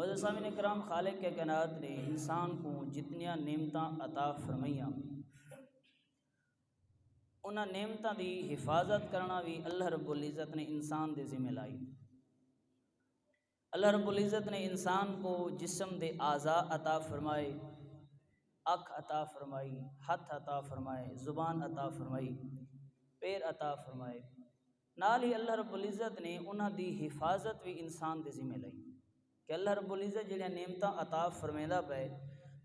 معزز سامعین کرام، خالق کے کائنات نے انسان کو جتنیاں نعمتاں عطا فرمائیاں، انہاں نعمتاں دی حفاظت کرنا بھی اللہ رب العزت نے انسان دے ذمہ لائی۔ اللہ رب العزت نے انسان کو جسم دے اعضاء عطا فرمائے، اکھ عطا فرمائی، ہاتھ عطا فرمائے، زبان عطا فرمائی، پیر عطا فرمائے۔ نال ہی اللہ رب العزت نے انہاں دی حفاظت بھی انسان دے ذمہ لائی کہ اللہ رب العزت جڑیاں نعمتاں عطا فرمیندا پئے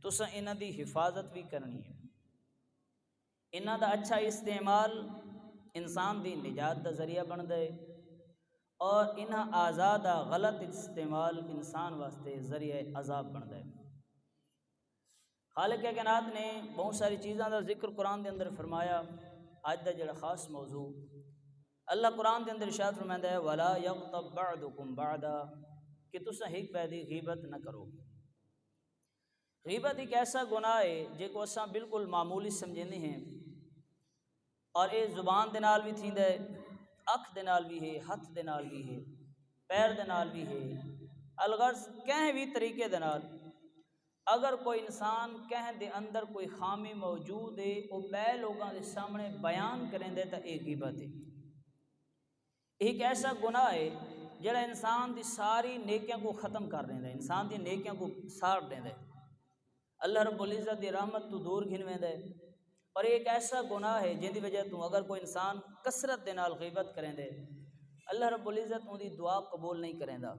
تساں انہاں دی حفاظت بھی کرنی ہے۔ انہاں دا اچھا استعمال انسان دی نجات دا ذریعہ بندا ہے اور انہاں اعضاء دا غلط استعمال انسان واسطے ذریعہ عذاب بندا ہے۔ خالق کائنات نے بہت ساری چیزاں دا ذکر قرآن دے اندر فرمایا۔ اج دا جڑا خاص موضوع اللہ قرآن دے اندر ارشاد فرماندا ہے وَلَا يَغْتَبْ بَعْضُكُمْ بَعْضًا کہ تساں ایک پہ دی غیبت نہ کرو۔ غیبت ایک ایسا گناہ ہے جے کو اساں بالکل معمولی سمجھیندے ہیں اور اے زبان دے نال بھی تھیندا ہے، اکھ دے نال بھی ہے، ہاتھ دے نال بھی ہے، پیر دے نال بھی ہے، الغرض کہیں بھی طریقے دے نال اگر کوئی انسان کہیں دے اندر کوئی خامی موجود ہے وہ بے لوگاں دے سامنے بیان کریں دے تا ایک غیبت ہے۔ ایک ایسا گناہ ہے جڑا انسان دی ساری نیکیاں کو ختم کر دیندا ہے، انسان دی نیکیاں کو ساڑ دیندا ہے، اللہ رب العزت دی رحمت تو دور گھنویندا ہے۔ اور ایک ایسا گناہ ہے جن دی وجہ تو اگر کوئی انسان کثرت دے نال غیبت کریں دے اللہ رب العزت ان دی دعا قبول نہیں کریندا۔